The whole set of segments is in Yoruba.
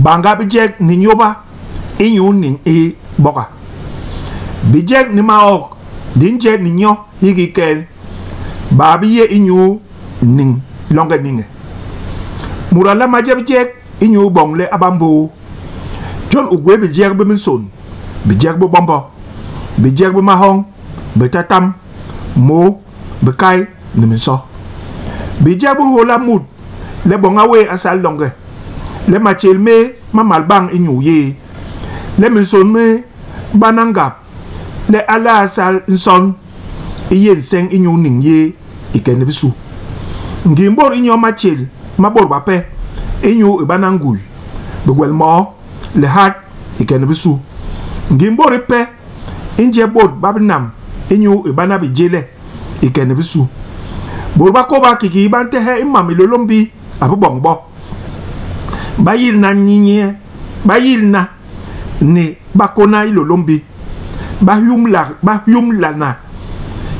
Banga bijek ni nyôba, inyuu ning e boga. Bijek ni maok, dinje ni nyo higi ken. Babi ye inyuu ning longa ninge. Murala maje bijek inyuu bongle abambo. John ugwe bijek be minson, bijek be bombo, bijek be mahong, be tatam, mo, be kai ni minso. Bijek be hola mud, le bongawe asal longe. Le machel me ma malbang inyuu ye. Le minson me banangap. Le ala asal inson iyen seng inyuu ning ye ikene bisu. Ngimbor inyo machel mabor bape inyuu ibanangui. Begwel mo le hat ikene bisu. Ngimbor ipe inje bod babinam inyuu ibana bijele ikene bisu. Borba koba kiki ibante he imam ilolombi abu bongbo. Bayil na nyinye, bayil na ne bakona ilolombi. Bahyum lana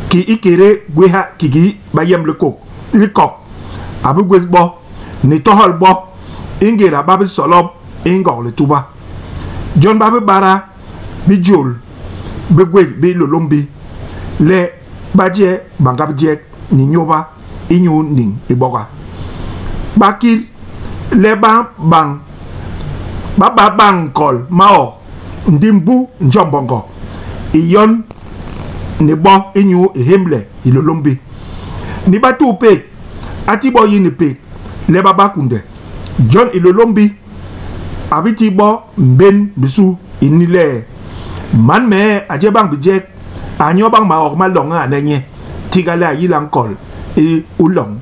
ki ikere gweha kiki bayem likok abu gwezbo ne tohol bo ingera babi solob ingor le tuba. John babi bara bi jol bi gwe bi lolombi le baje banga bijek ni nyôba inyuu ning iboga. Bakil le bang kol mao ndimbu njombongo iyon ni bo inyuu ihimle ilolombi ni batu pe atibo yini pe le baba kunde John ilolombi abiti bo mben bisu inile man me aje bang bijek anyo bang ma ok malonga anenye tigala yilang kol ulong